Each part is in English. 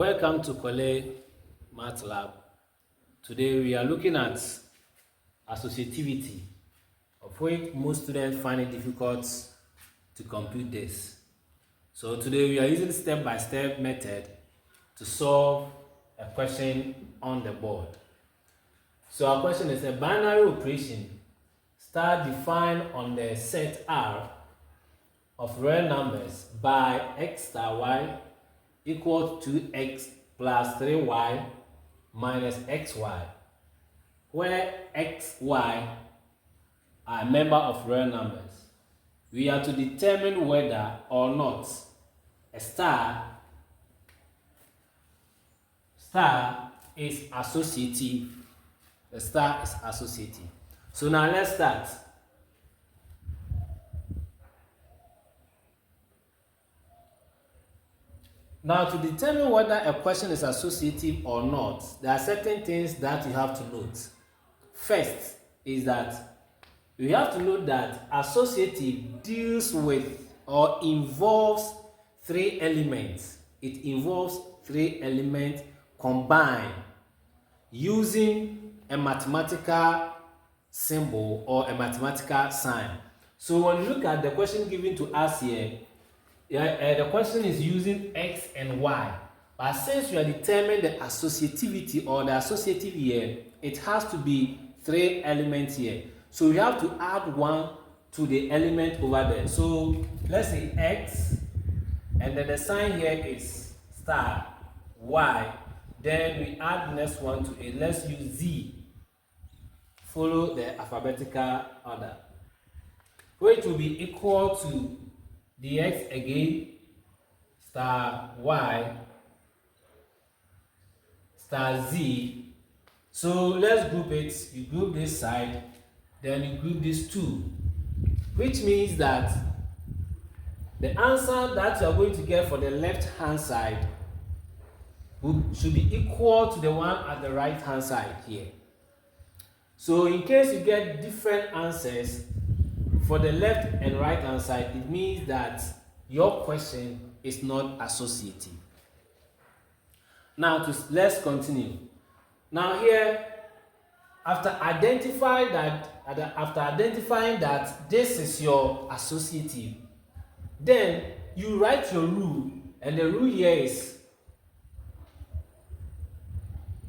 Welcome to Kwale Math Lab. Today we are looking at associativity, of which most students find it difficult to compute this. So today we are using step-by-step method to solve a question on the board. So our question is a binary operation star defined on the set R of real numbers by x star y equals 2x plus 3y minus xy, where x, y are a member of real numbers. We are to determine whether or not a star is associative. The star is associative. So now let's start. Now, to determine whether a question is associative or not, there are certain things that you have to note. First is that you have to note that associative deals with or involves three elements. It involves three elements combined using a mathematical symbol or a mathematical sign. So when you look at the question given to us here, the question is using x and y, but since we are determining the associativity or the associative here, it has to be three elements here. So we have to add one to the element over there. So let's say x, and then the sign here is star, y. Then we add the next one to it. Let's use z. Follow the alphabetical order, which will be equal to dx again, star y, star z. So let's group it. You group this side, then you group these two, which means that the answer that you are going to get for the left hand side should be equal to the one at the right hand side here. So in case you get different answers for the left and right hand side, it means that your question is not associative. Now let's continue. Now here, after identifying that this is your associative, then you write your rule, and the rule here is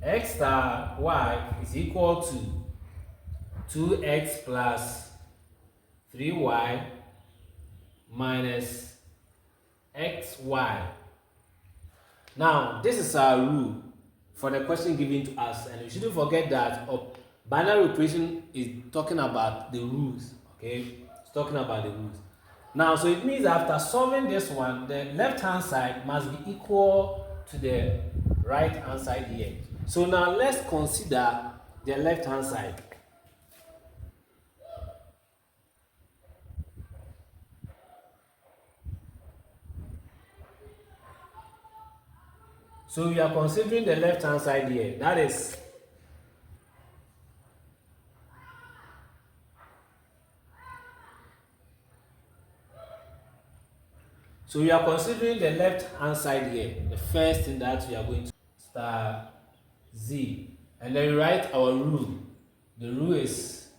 x star y is equal to 2x plus 3y minus xy. Now, this is our rule for the question given to us, and we shouldn't forget that binary operation is talking about the rules. Okay, it's talking about the rules. Now, so it means after solving this one, the left hand side must be equal to the right hand side here. So now let's consider the left hand side. So we are considering the left hand side here. That is the left hand side here. The first thing that we are going to star z, and then we write our rule. The rule is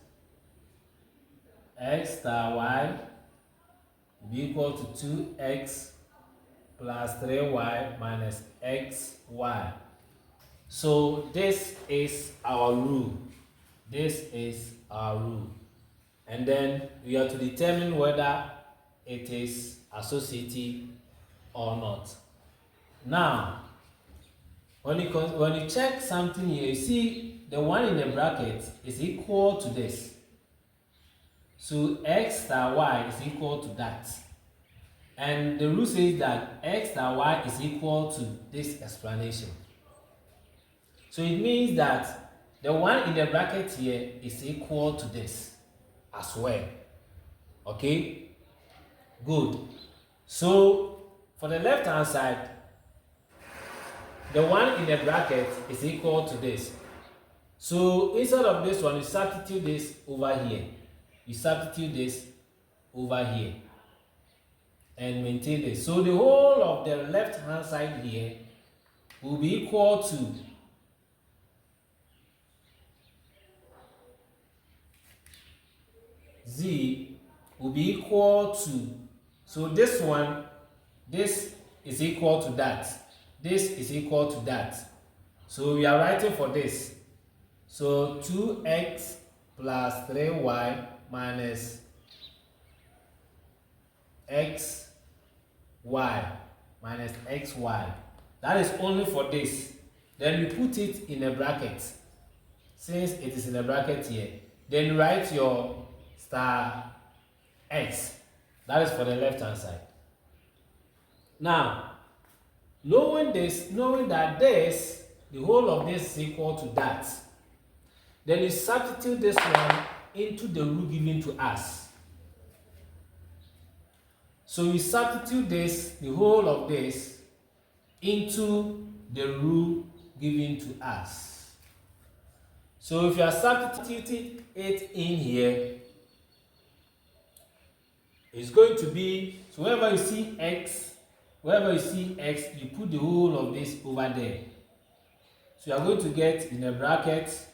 x star y will be equal to 2x plus 3y minus xy. So this is our rule. This is our rule. And then we are to determine whether it is associative or not. Now, when you check something here, you see the one in the bracket is equal to this. So x star y is equal to that. And the rule says that x star y is equal to this explanation. So it means that the one in the bracket here is equal to this as well. Okay? Good. So for the left hand side, the one in the bracket is equal to this. So instead of this one, you substitute this over here. You substitute this over here and maintain this. So the whole of the left hand side here will be equal to z will be equal to, so this one, this is equal to that, this is equal to that. So we are writing for this. So 2x plus 3y minus xy minus xy. That is only for this. Then you put it in a bracket. Since it is in a bracket here, then you write your star x. That is for the left hand side. Now, knowing that this, the whole of this is equal to that, then you substitute this one into the rule given to us. So you substitute this, the whole of this, into the rule given to us. So if you are substituting it in here, it's going to be, so wherever you see x, you put the whole of this over there. So you are going to get in a bracket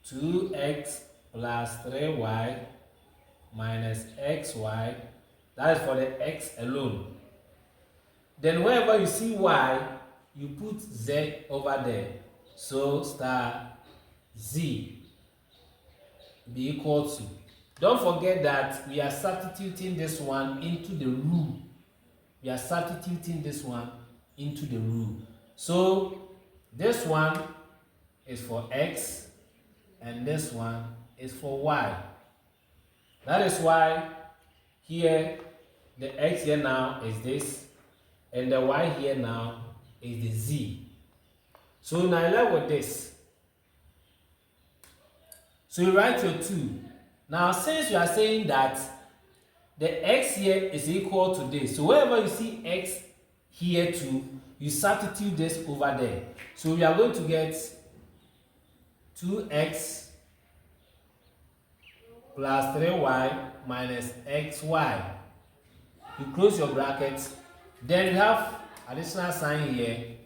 2x plus 3y minus xy. That is for the x alone. Then wherever you see y, you put z over there. So star z be equal to. Don't forget that we are substituting this one into the rule. We are substituting this one into the rule. So this one is for x and this one is for y. That is why here the x here now is this and the y here now is the z. So now I left with this. So you write your 2. Now since you are saying that the x here is equal to this, so wherever you see x here too, you substitute this over there. So we are going to get 2x plus 3y minus xy. You close your brackets. Then you have additional sign here.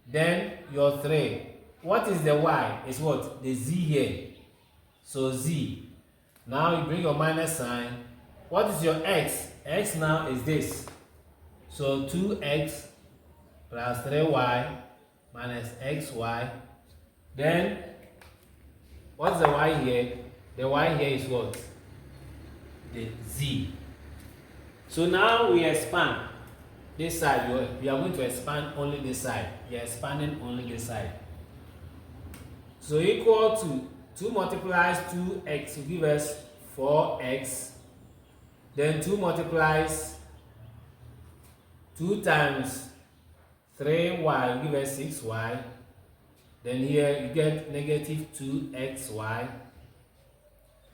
Then your 3. What is the y? It's what? The z here. So z. Now you bring your minus sign. What is your x? X now is this. So 2x plus 3y minus xy. Then what's the y here? The y here is what? The z. So now we expand this side. We are going to expand only this side. We are expanding only this side. So equal to 2 multiplies 2x will give us 4x. Then 2 multiplies 2 times 3y will give us 6y. Then here you get negative 2xy.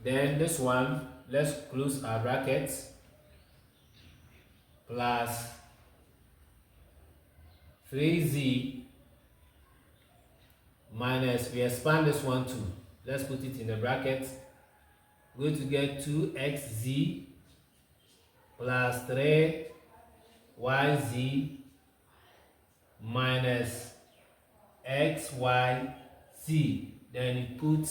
Then this one, let's close our brackets, plus 3z minus, we expand this one too. Let's put it in the bracket. We're going to get 2xz plus 3yz minus xyz. Then you put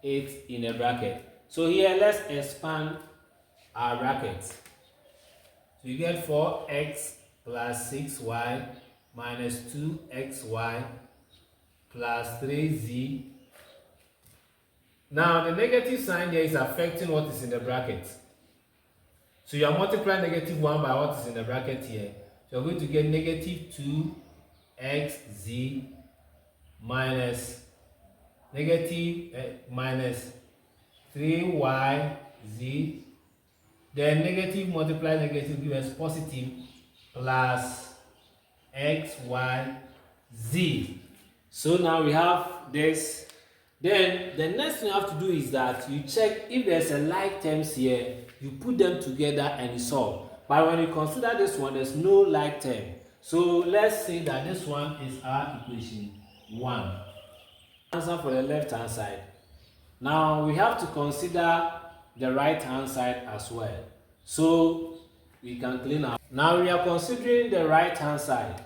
it in a bracket. So here let's expand our brackets. So you get 4x plus 6y minus 2xy plus 3z. Now the negative sign here is affecting what is in the bracket. So you are multiplying negative 1 by what is in the bracket here. So you're going to get negative 2xz minus minus 3yz. Then negative multiply negative give us positive plus xyz. So now we have this. Then the next thing you have to do is that you check if there's a like terms here, you put them together and you solve. But when you consider this one, there's no like term. So let's say that this one is our equation 1. Answer for the left hand side. Now we have to consider the right hand side as well. So we can clean up. Now we are considering the right hand side.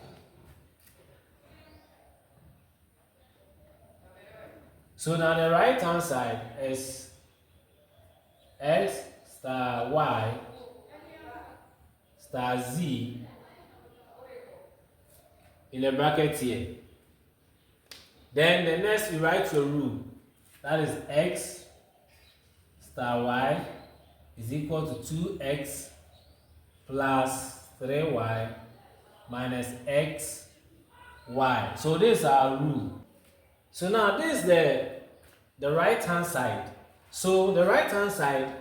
So now the right hand side is x star y star z in a bracket here. Then the next you write your rule. That is x star y is equal to 2x plus 3y minus x y. So this is our rule. So now this is the right hand side. So the right hand side,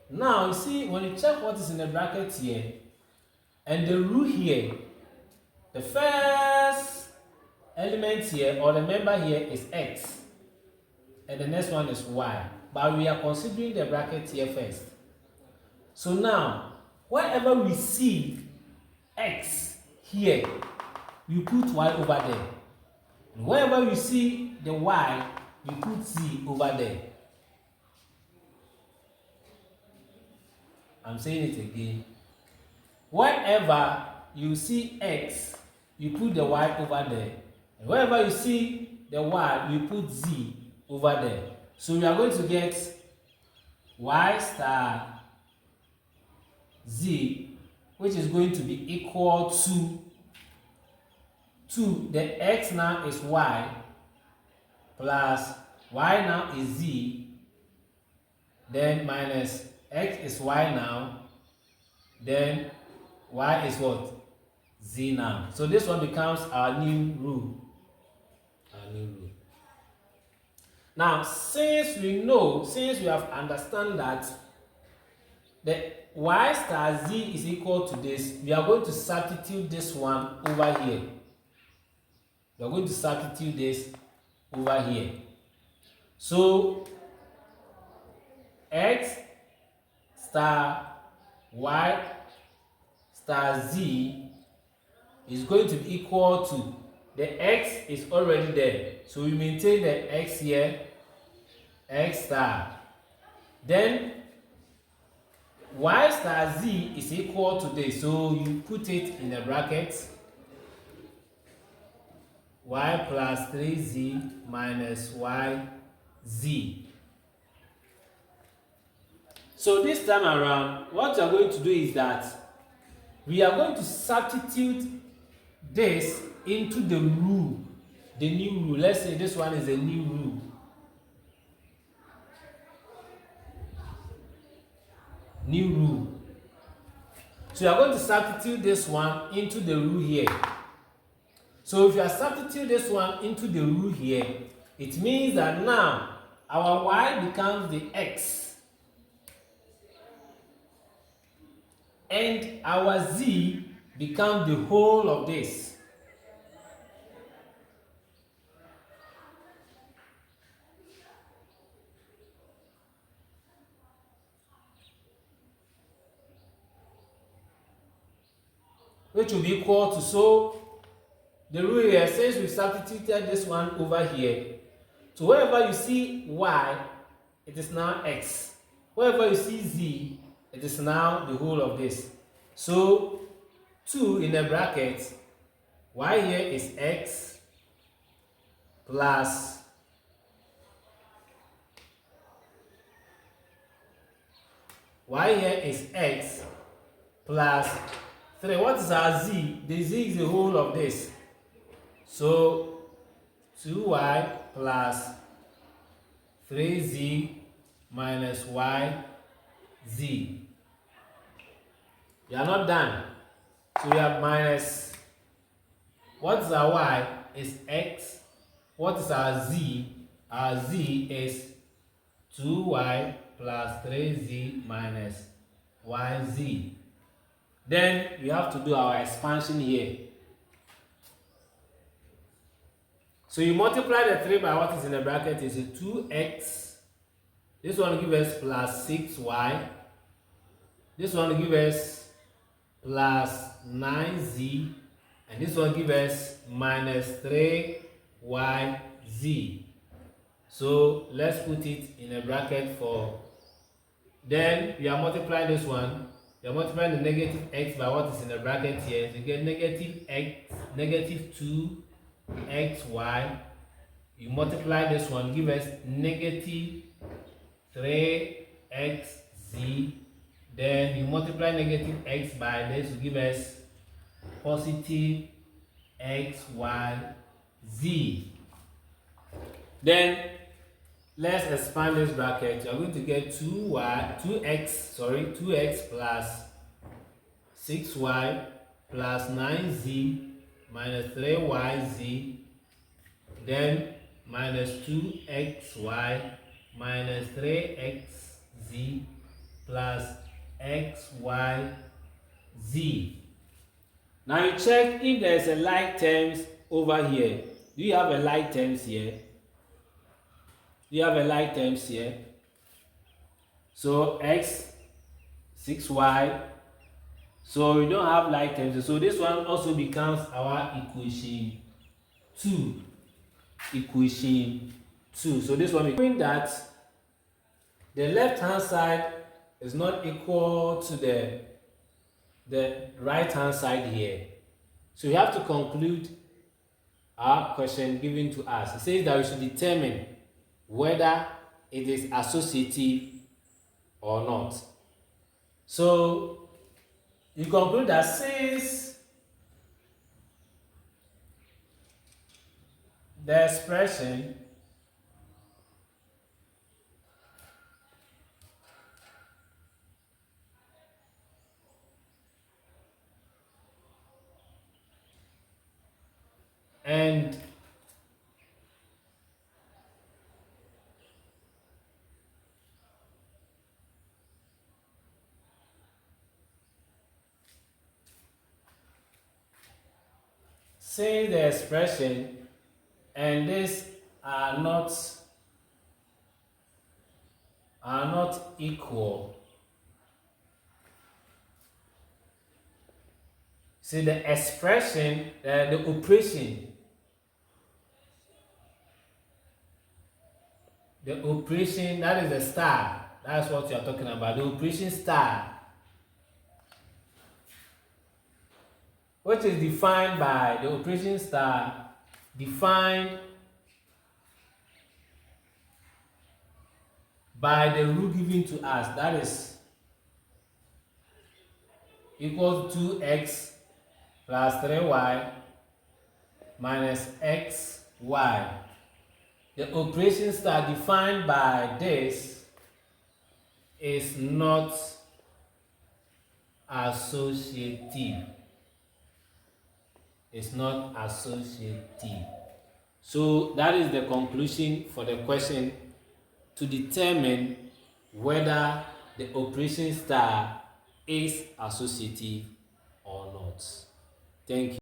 now you see when you check what is in the bracket here and the rule here, the first element here or the member here is x and the next one is y, but we are considering the bracket here first. So now wherever we see x here, you put y over there, and wherever you see the y, you put z over there. I'm saying it again. Wherever you see x, you put the y over there. And wherever you see the y, you put z over there. So we are going to get y star z, which is going to be equal to the x now is y plus y now is z, then minus x is y now, then y is what? Z now. So this one becomes our new rule. Now, since we have understand that the y star z is equal to this, we are going to substitute this one over here. We are going to substitute this over here. So x star y star z is going to be equal to, the x is already there, so we maintain the x here, x star, then y star z is equal to this, so you put it in the bracket, y plus 3z minus yz. So this time around, what you are going to do is that we are going to substitute this into the rule, the new rule. Let's say this one is a new rule. New rule. So you are going to substitute this one into the rule here. So if you are substitute this one into the rule here, it means that now our y becomes the x and our z becomes the whole of this. Which will be equal to, so the rule here, since we substituted this one over here, so wherever you see y, it is now x. Wherever you see z, it is now the whole of this. So 2 in the bracket, y here is x plus y here is x plus 3. What is our z? The z is the whole of this. So 2y plus 3z minus yz. We are not done. So we have minus, what is our y? Is x. What is our z? Our z is 2y plus 3z minus yz. Then we have to do our expansion here. So you multiply the 3 by what is in the bracket is a 2x. This one will give us plus 6y. This one will give us plus 9z. And this one will give us minus 3yz. So let's put it in a bracket for, then we are multiplying this one. We are multiplying the negative x by what is in the bracket here. So you get negative x, negative 2xy You multiply this one, give us negative 3xz. Then you multiply negative x by this will give us positive xyz. Then let's expand this bracket. You are going to get 2x plus 6y plus 9z minus 3yz, then minus 2xy minus 3xz plus xyz. Now you check if there is a like terms over here. Do you have a like terms here? Do you have a like terms here? So x, 6y. So we don't have like terms. So this one also becomes our equation 2. Equation 2. So this one means that the left hand side is not equal to the right hand side here. So we have to conclude our question given to us. It says that we should determine whether it is associative or not. So you conclude that since the expression and since the expression and this are not equal. See the expression, the operation that is the star. That's what you are talking about. The operation star, which is defined by the operation star, defined by the rule given to us, that is equal to 2x plus 3y minus xy. The operation star defined by this is not associative. It's not associative. So that is the conclusion for the question, to determine whether the operation star is associative or not. Thank you.